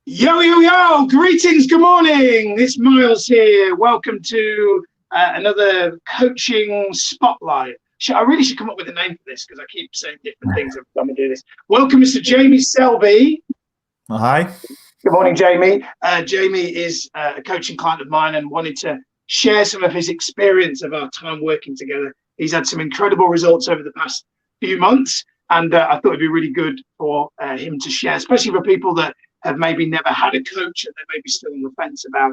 Yo, yo, yo, greetings, good morning. It's Miles here. Welcome to another coaching spotlight. I really should come up with a name for this because I keep saying different things every time I do this. Welcome, Mr. Jamie Selby. Hi. Good morning, Jamie. Jamie is a coaching client of mine and wanted to share some of his experience of our time working together. He's had some incredible results over the past few months, and I thought it'd be really good for him to share, especially for people that have maybe never had a coach and they may be still on the fence about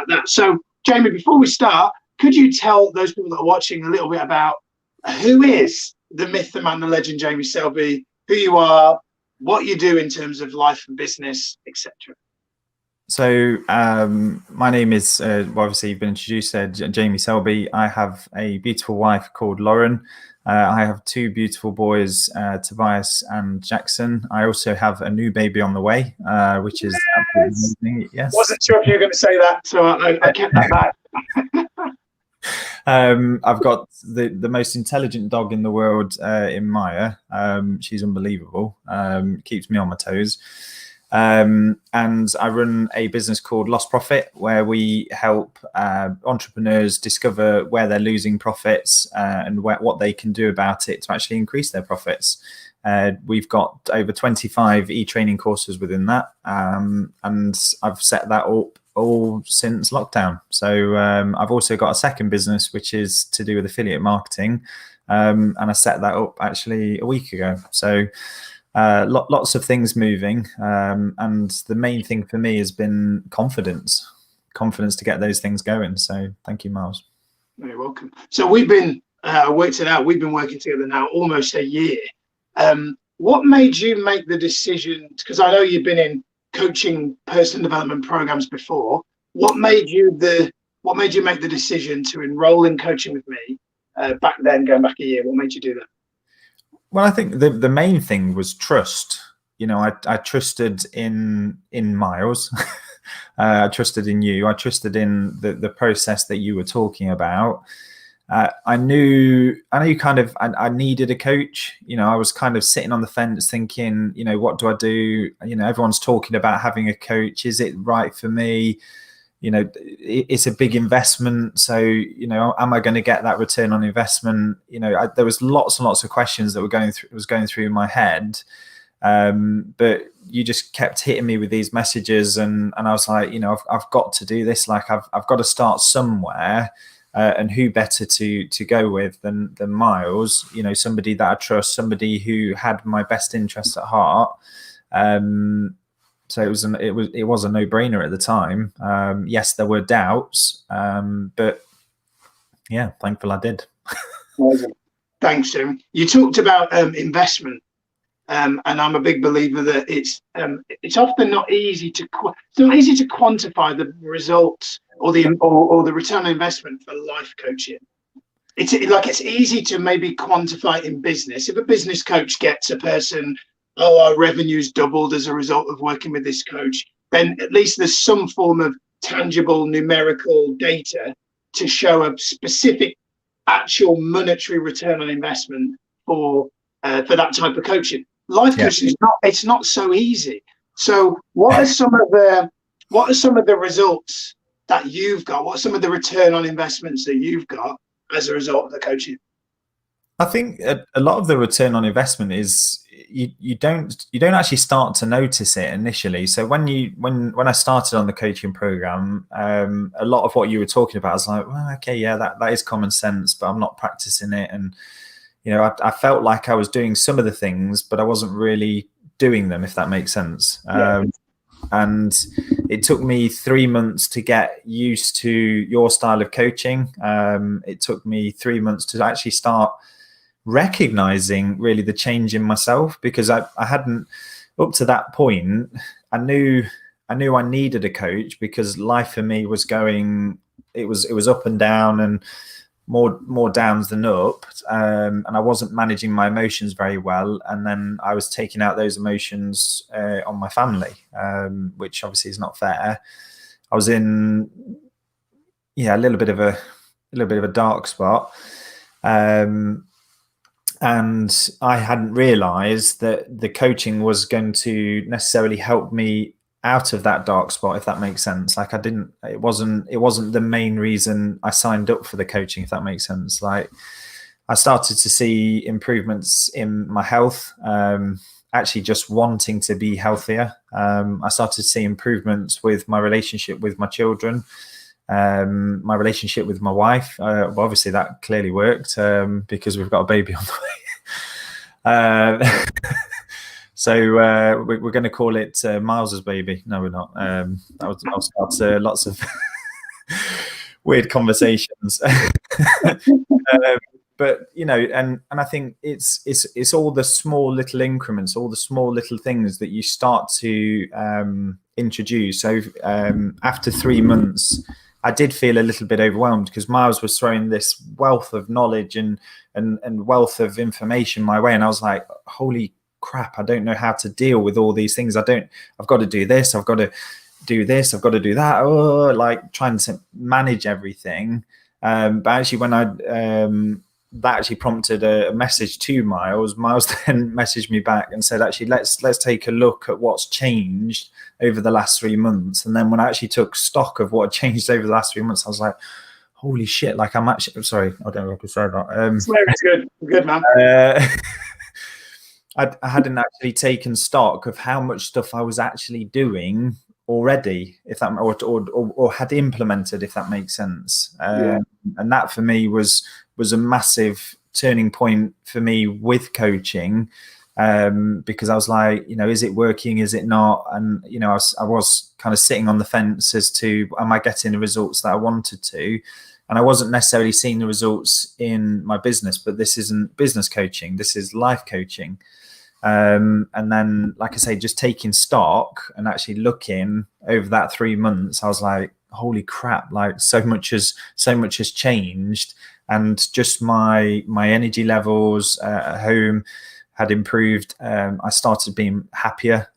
that. So, Jamie, before we start, could you tell those people that are watching a little bit about who is the myth, the man, the legend, Jamie Selby, who you are, what you do in terms of life and business, etc. So my name is, obviously you've been introduced, Jamie Selby. I have a beautiful wife called Lauren. I have two beautiful boys, Tobias and Jackson. I also have a new baby on the way, which is absolutely amazing. Yes. Wasn't sure if you were going to say that, so I kept that back. I've got the most intelligent dog in the world in Maya. She's unbelievable. Keeps me on my toes. And I run a business called Lost Profit, where we help entrepreneurs discover where they're losing profits and what they can do about it to actually increase their profits. We've got over 25 e-training courses within that, and I've set that up all since lockdown. So I've also got a second business, which is to do with affiliate marketing, and I set that up actually a week ago. So lots of things moving, and the main thing for me has been confidence to get those things going. So thank you, Miles. You're welcome. So we've been worked it out. We've been working together now almost a year. What made you make the decision? Because I know you've been in coaching personal development programs before. What made you make the decision to enroll in coaching with me back then, going back a year? What made you do that? Well, I think the main thing was trust. You know, I trusted in Miles. I trusted in you. I trusted in the process that you were talking about. I knew kind of I needed a coach. You know, I was kind of sitting on the fence thinking, you know, what do I do? You know, everyone's talking about having a coach. Is it right for me? You know, it's a big investment. So, you know, am I going to get that return on investment? You know, there was lots and lots of questions that were going through my head. But you just kept hitting me with these messages, and I was like, you know, I've got to do this. Like I've got to start somewhere. And who better to go with than Miles? You know, somebody that I trust, somebody who had my best interests at heart. So it was a no-brainer at the time. Yes, there were doubts, but yeah, thankful I did. Thanks, Jim. You talked about investment, and I'm a big believer that it's often not easy to quantify the results or the return on investment for life coaching. It's easy to maybe quantify in business. If a business coach gets a person, our revenue's doubled as a result of working with this coach, then at least there's some form of tangible numerical data to show a specific actual monetary return on investment for that type of coaching. Life coaching is not so easy. So what are some of the results that you've got? What are some of the return on investments that you've got as a result of the coaching? I think a lot of the return on investment is you don't actually start to notice it initially. So when I started on the coaching program, a lot of what you were talking about, I was like, well, okay, yeah, that is common sense, but I'm not practicing it. And you know, I felt like I was doing some of the things, but I wasn't really doing them, if that makes sense. And it took me 3 months to get used to your style of coaching. It took me 3 months to actually start recognizing really the change in myself, because I hadn't, up to that point, I knew I needed a coach because life for me was going, it was up and down, and more downs than up, and I wasn't managing my emotions very well, and then I was taking out those emotions on my family, which obviously is not fair. I was in a little bit of a dark spot, and I hadn't realized that the coaching was going to necessarily help me out of that dark spot, if that makes sense. Like it wasn't the main reason I signed up for the coaching, if that makes sense. Like I started to see improvements in my health, actually just wanting to be healthier. I started to see improvements with my relationship with my children, my relationship with my wife. Well, obviously that clearly worked because we've got a baby on the way. So we're going to call it Miles's baby. No, we're not. I'll start lots of weird conversations. But you know, and I think it's all the small little increments, all the small little things that you start to introduce. So after 3 months, I did feel a little bit overwhelmed because Miles was throwing this wealth of knowledge and wealth of information my way, and I was like, holy crap, I don't know how to deal with all these things. I've got to do this, I've got to do this, I've got to do that. Oh, like trying to manage everything. But actually, when that actually prompted a message to Miles. Miles then messaged me back and said, actually, let's take a look at what's changed over the last 3 months. And then when I actually took stock of what had changed over the last 3 months, I was like, holy shit, like I'm sorry, I don't know if I could say that. It's good, man. I hadn't actually taken stock of how much stuff I was actually doing already, if that or had implemented, if that makes sense. And that for me was a massive turning point for me with coaching, because I was like, you know, is it working? Is it not? And you know, I was kind of sitting on the fence as to, am I getting the results that I wanted to? And I wasn't necessarily seeing the results in my business, but this isn't business coaching. This is life coaching. And then, like I say, just taking stock and actually looking over that 3 months, I was like, holy crap, like so much has changed. And just my energy levels at home had improved. I started being happier,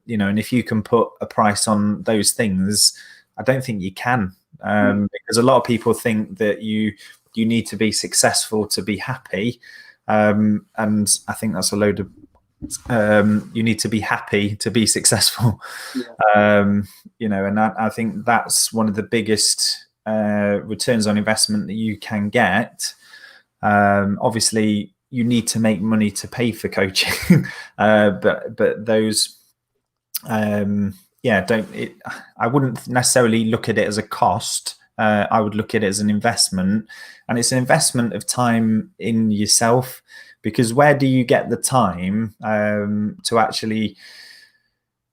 you know, and if you can put a price on those things, I don't think you can, because a lot of people think that you need to be successful to be happy. And I think that's a load of you need to be happy to be successful. You know, and I think that's one of the biggest returns on investment that you can get. Obviously you need to make money to pay for coaching, but those I wouldn't necessarily look at it as a cost. I would look at it as an investment, and it's an investment of time in yourself, because where do you get the time to actually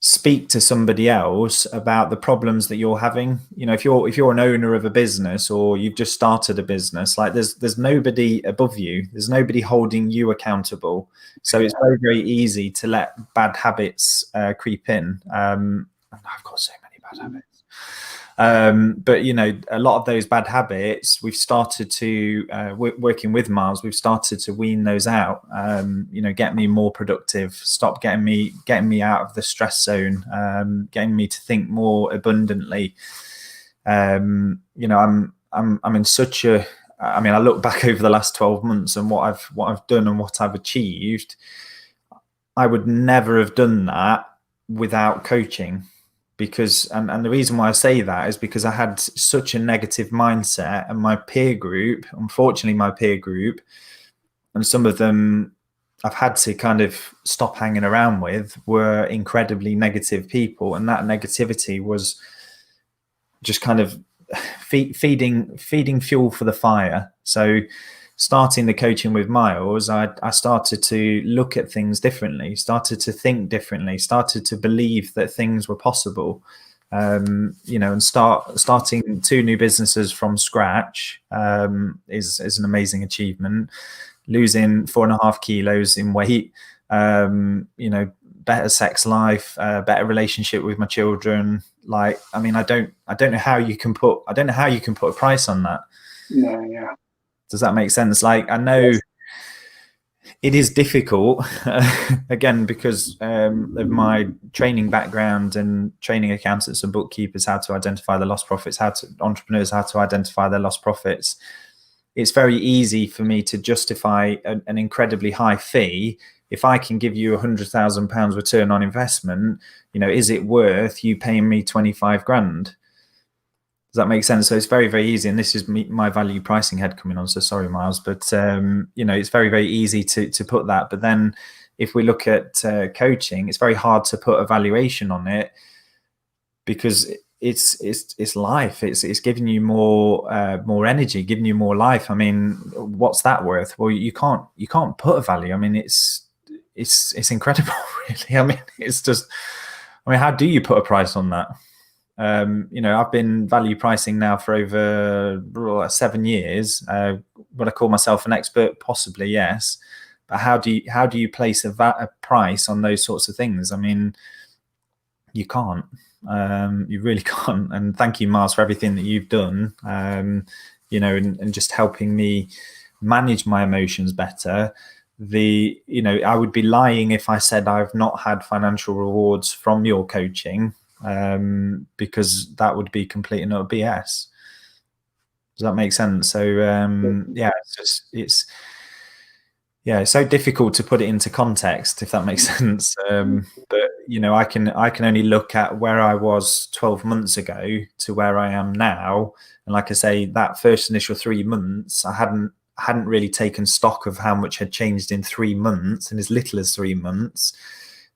speak to somebody else about the problems that you're having? You know, if you're an owner of a business or you've just started a business, like there's nobody above you, there's nobody holding you accountable. So it's very, very easy to let bad habits creep in. And I've got so many bad habits. But you know, a lot of those bad habits, we've started to working with Miles, we've started to wean those out. You know, get me more productive, stop getting me out of the stress zone, getting me to think more abundantly. You know, I'm in such a, I mean, I look back over the last 12 months and what I've done and what I've achieved. I would never have done that without coaching. Because, and the reason why I say that is because I had such a negative mindset, and my peer group, unfortunately my peer group, and some of them I've had to kind of stop hanging around with, were incredibly negative people. And that negativity was just kind of feeding fuel for the fire. So starting the coaching with Miles, I started to look at things differently, started to think differently, started to believe that things were possible. You know, and starting 2 new businesses from scratch is an amazing achievement. Losing 4.5 kilos in weight, you know, better sex life, better relationship with my children. Like, I mean, I don't know how you can put a price on that. Yeah. Does that make sense? Like, I know it is difficult, again, because of my training background and training accountants and bookkeepers how to identify the lost profits, entrepreneurs how to identify their lost profits. It's very easy for me to justify an incredibly high fee if I can give you £100,000 return on investment, is it worth you paying me 25 grand? Does that make sense? So it's very, very easy. And this is my value pricing head coming on. So sorry, Miles, but it's very, very easy to put that. But then if we look at coaching, it's very hard to put a valuation on it, because it's life. It's giving you more energy, giving you more life. I mean, what's that worth? Well, you can't put a value. I mean, it's incredible, really. I mean, it's just, how do you put a price on that? I've been value pricing now for over 7 years. Would I call myself an expert? Possibly, yes. But how do you place a price on those sorts of things? I mean, you can't. You really can't. And thank you, Miles, for everything that you've done. And just helping me manage my emotions better. I would be lying if I said I've not had financial rewards from your coaching. Because that would be complete and utter BS. Does that make sense? So it's so difficult to put it into context, if that makes sense. But I can only look at where I was 12 months ago to where I am now, and like I say, that first initial 3 months, I hadn't really taken stock of how much had changed in 3 months, in as little as 3 months.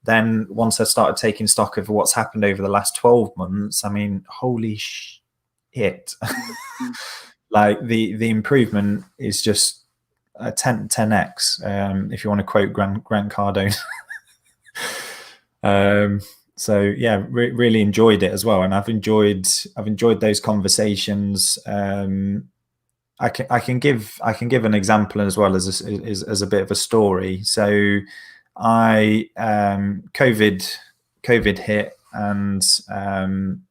Then once I started taking stock of what's happened over the last 12 months, I mean, holy shit. Like the improvement is just a 10x, if you want to quote Grant Cardone. So yeah, really enjoyed it as well. And I've enjoyed those conversations. I can give an example as well as a bit of a story. So COVID hit, and I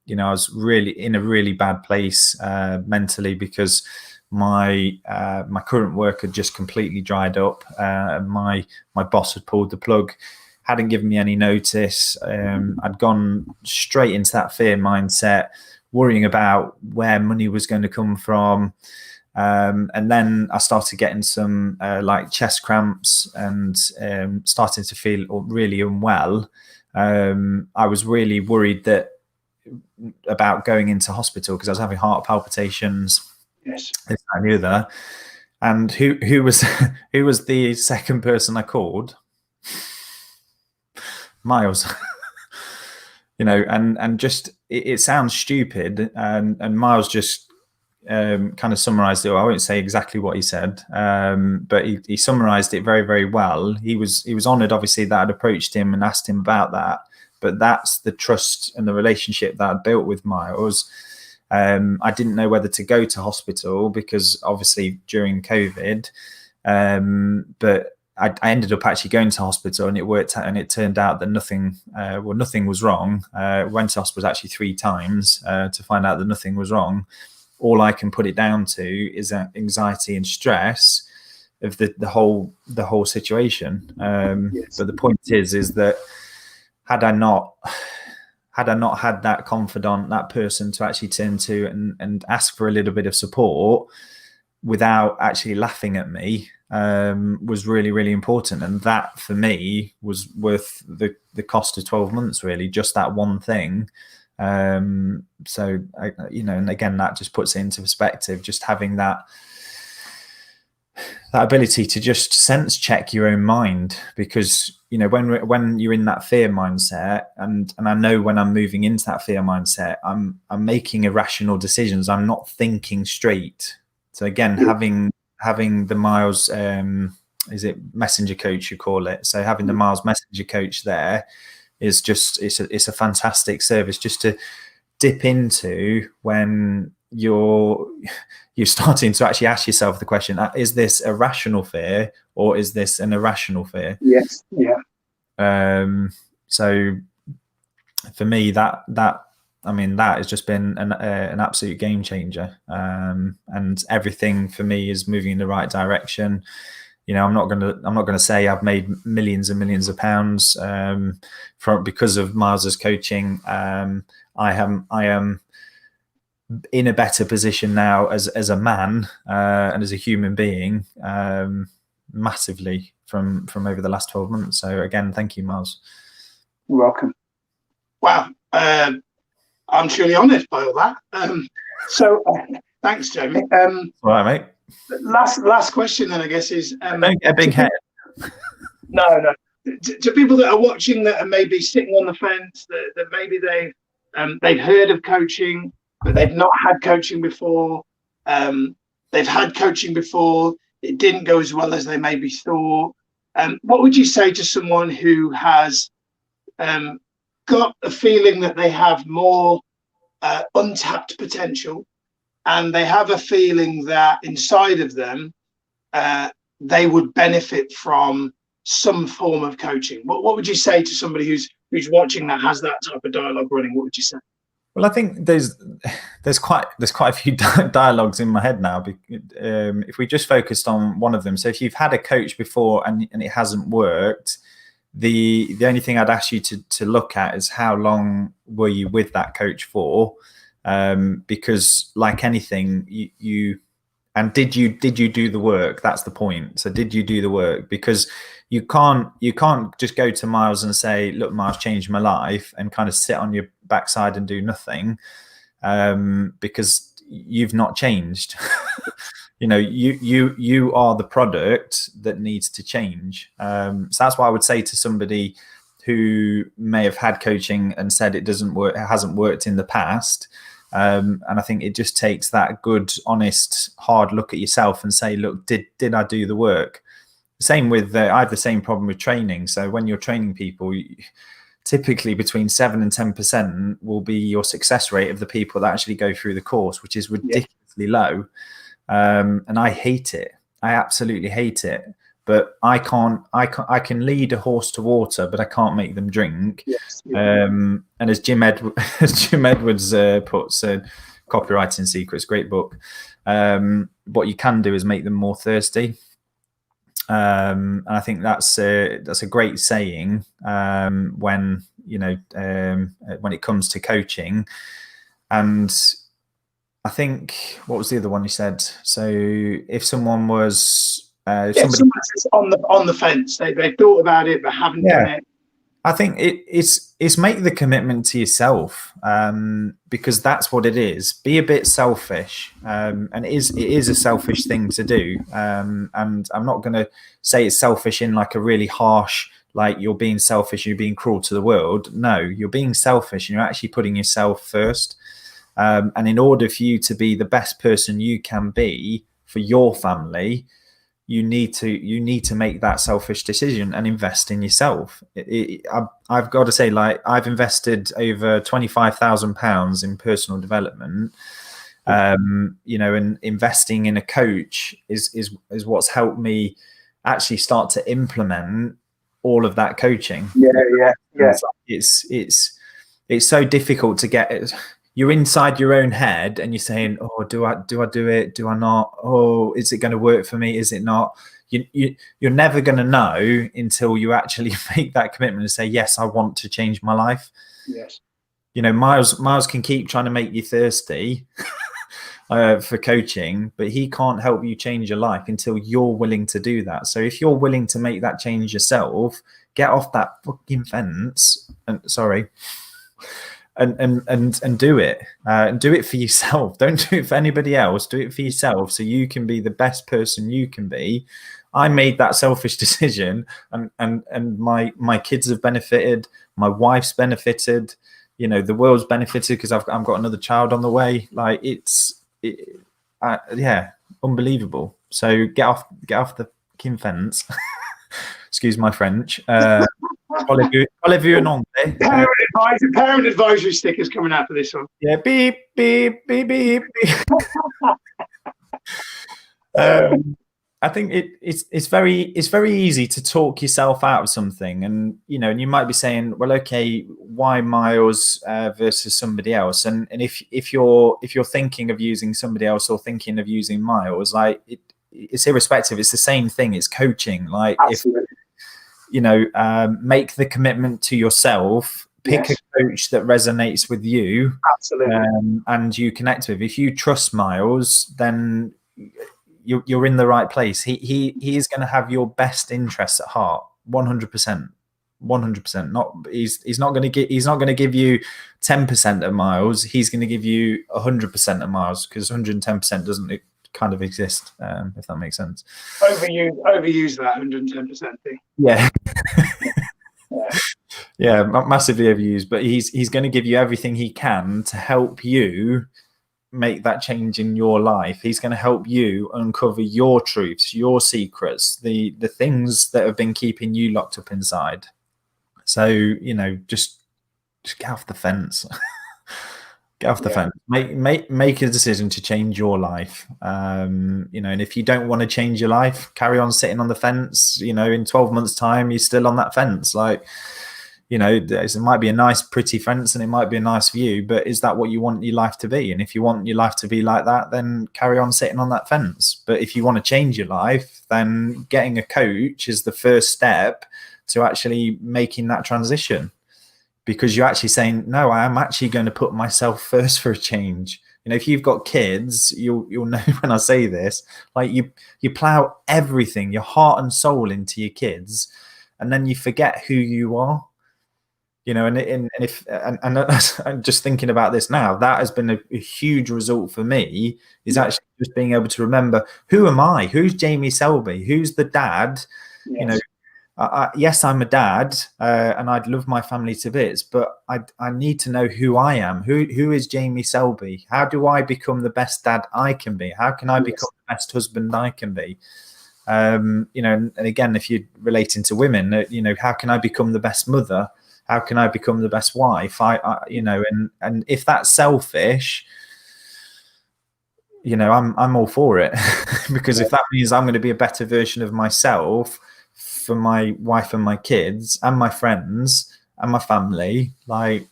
was really in a really bad place mentally, because my current work had just completely dried up. My boss had pulled the plug, hadn't given me any notice. I'd gone straight into that fear mindset, worrying about where money was going to come from. And then I started getting some like chest cramps, and starting to feel really unwell. I was really worried about going into hospital, because I was having heart palpitations. Yes. This, that, and the other. And who was who was the second person I called? Miles. And just it sounds stupid, and Miles just kind of summarized it. I won't say exactly what he said, but he summarized it very, very well. He was honored, obviously, that I'd approached him and asked him about that, but that's the trust and the relationship that I'd built with Miles. I didn't know whether to go to hospital, because obviously during COVID, but I ended up actually going to hospital, and it worked out, and it turned out that nothing was wrong. Went to hospital actually 3 times to find out that nothing was wrong. All I can put it down to is anxiety and stress of the whole situation. Yes. But the point is that had I not had that confidant, that person to actually turn to and ask for a little bit of support without actually laughing at me, was really, really important. And that for me was worth the cost of 12 months, really, just that one thing. So and again, that just puts it into perspective, just having that ability to just sense check your own mind, because when you're in that fear mindset, and I know when I'm moving into that fear mindset, I'm making irrational decisions. I'm not thinking straight. So again, having the Miles, is it messenger coach you call it? So having the Miles messenger coach there is just, it's a fantastic service just to dip into when you're starting to actually ask yourself the question, is this a rational fear or is this an irrational fear? Yes. Yeah. So for me, that has just been an absolute game changer. And everything for me is moving in the right direction. I'm not gonna say I've made millions and millions of pounds because of Miles's coaching. I am in a better position now as a man and as a human being, massively from over the last 12 months. So again, thank you, Miles. You're welcome. Wow. I'm truly honoured by all that. Thanks, Jamie. All right, mate. Last question then, I guess, is don't get a big head. No. To people that are watching that are maybe sitting on the fence, that maybe they've heard of coaching, but they've not had coaching before. They've had coaching before. It didn't go as well as they maybe thought. What would you say to someone who has got a feeling that they have more untapped potential, and they have a feeling that inside of them they would benefit from some form of coaching? What would you say to somebody who's watching that has that type of dialogue running? What would you say? Well, I think there's quite a few dialogues in my head now. If we just focused on one of them, so if you've had a coach before and it hasn't worked, the only thing I'd ask you to look at is how long were you with that coach for, because like anything, you and did you do the work? That's the point. So did you do the work? Because you can't just go to Miles and say, look, Miles changed my life, and kind of sit on your backside and do nothing, because you've not changed. You are the product that needs to change. So that's why I would say to somebody who may have had coaching and said it doesn't work, it hasn't worked in the past. And I think it just takes that good, honest, hard look at yourself and say, look, did I do the work? Same with, I have the same problem with training. So when you're training people, typically between 7 and 10% will be your success rate of the people that actually go through the course, which is ridiculously low. And I hate it. I absolutely hate it. But I can lead a horse to water, but I can't make them drink. Yes. And as Jim Edwards puts, Copywriting Secrets, great book. What you can do is make them more thirsty. And I think that's a great saying when it comes to coaching. And I think, what was the other one you said? So if someone was someone's on the fence, they've thought about it but haven't done it. I think it's make the commitment to yourself, because that's what it is. Be a bit selfish, and it is a selfish thing to do. And I'm not going to say it's selfish in like a really harsh, like you're being selfish, you're being cruel to the world. No, you're being selfish and you're actually putting yourself first. And in order for you to be the best person you can be for your family, you need to make that selfish decision and invest in yourself. I've got to say, like, I've invested over £25,000 in personal development. And investing in a coach is what's helped me actually start to implement all of that coaching. Yeah. It's so difficult to get it. You're inside your own head and you're saying, oh, do I do it? Do I not? Oh, is it going to work for me? Is it not? You're never going to know until you actually make that commitment and say, yes, I want to change my life. Yes. Miles can keep trying to make you thirsty for coaching, but he can't help you change your life until you're willing to do that. So if you're willing to make that change yourself, get off that fucking fence and do it, and do it for yourself. Don't do it for anybody else. Do it for yourself so you can be the best person you can be. I made that selfish decision, and my kids have benefited, my wife's benefited, the world's benefited because I've got another child on the way. Like unbelievable. So get off the fucking fence. Excuse my French. Parent advisory stickers coming out for this one. Yeah, beep, beep, beep, beep, beep. I think it's very easy to talk yourself out of something, and you might be saying, well, okay, why Miles versus somebody else? And if you're thinking of using somebody else or thinking of using Miles, like it's irrespective. It's the same thing. It's coaching. Like Absolutely. Make the commitment to yourself, pick a coach that resonates with you. Absolutely. And you connect with. If you trust Miles, then you're in the right place. He is going to have your best interests at heart, 100%. 100%. Not he's not going to give you 10% of Miles. He's going to give you 100% of Miles, because 110% doesn't kind of exist, if that makes sense. Overuse that 110% thing. Yeah. Yeah, massively overused. But he's going to give you everything he can to help you make that change in your life. He's going to help you uncover your truths, your secrets, the things that have been keeping you locked up inside. So, you know, just get off the fence. Get off the fence. Make a decision to change your life. You know, and if you don't want to change your life, carry on sitting on the fence. You know, in 12 months' time, you're still on that fence. Like, you know, it might be a nice, pretty fence and it might be a nice view, but is that what you want your life to be? And if you want your life to be like that, then carry on sitting on that fence. But if you want to change your life, then getting a coach is the first step to actually making that transition, because you're actually saying, no, I am actually going to put myself first for a change. You know, if you've got kids, you'll know when I say this, like you plow everything, your heart and soul into your kids, and then you forget who you are. You know, and I'm just thinking about this now, that has been a huge result for me, is actually just being able to remember, who am I? Who's Jamie Selby? Who's the dad? Yes. You know, yes, I'm a dad, and I'd love my family to bits, but I need to know who I am. Who is Jamie Selby? How do I become the best dad I can be? How can I become the best husband I can be? You know, and again, if you're relating to women, you know, how can I become the best mother? How can I become the best wife? You know, and if that's selfish, you know, I'm all for it, because if that means I'm going to be a better version of myself for my wife and my kids and my friends and my family, like,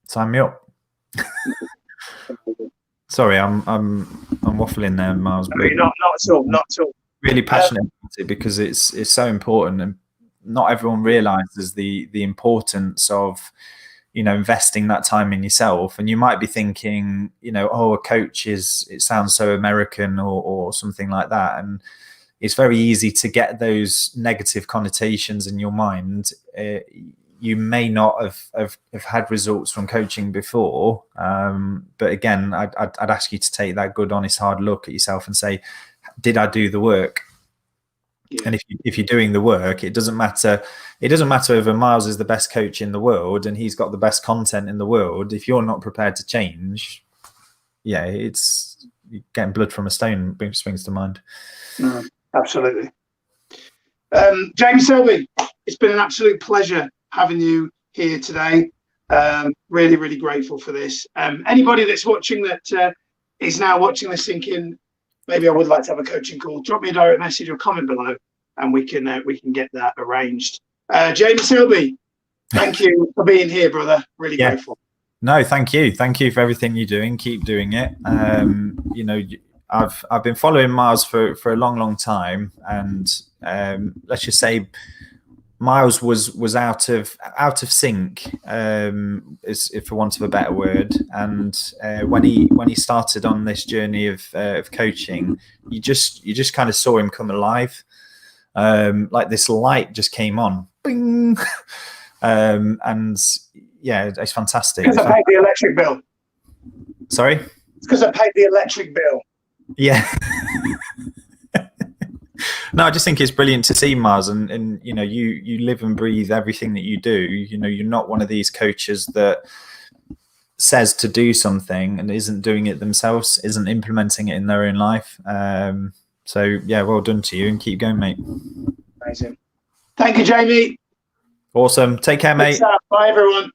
sign me up. Sorry, I'm waffling there, Miles. No, not at all. Really passionate about it, because it's so important, and not everyone realizes the importance of, you know, investing that time in yourself. And you might be thinking, you know, oh, a coach it sounds so American or something like that, and it's very easy to get those negative connotations in your mind. You may not have had results from coaching before, but again, I'd ask you to take that good, honest, hard look at yourself and say, did I do the work? Yeah. And if you're doing the work, it doesn't matter. It doesn't matter whether Miles is the best coach in the world and he's got the best content in the world. If you're not prepared to change, yeah, it's getting blood from a stone springs to mind. Absolutely. Jamie Selby, it's been an absolute pleasure having you here today. Really, really grateful for this. Anybody that's watching that is now watching this thinking, maybe I would like to have a coaching call, drop me a direct message or comment below, and we can get that arranged. Jamie Selby, thank you for being here, brother. Really grateful. No, thank you. Thank you for everything you're doing. Keep doing it. You know, I've been following Miles for a long time, and let's just say Miles was out of sync, is, for want of a better word. And when he started on this journey of coaching, you just kind of saw him come alive. Like this light just came on, bing, and yeah, it's fantastic. Because I paid the electric bill. Sorry? It's because I paid the electric bill. Yeah. No, I just think it's brilliant to see, Miles, and you know, you live and breathe everything that you do. You know, you're not one of these coaches that says to do something and isn't doing it themselves, isn't implementing it in their own life. So yeah, well done to you, and keep going, mate. Amazing. Thank you, Jamie. Awesome. Take care, mate. Bye, everyone.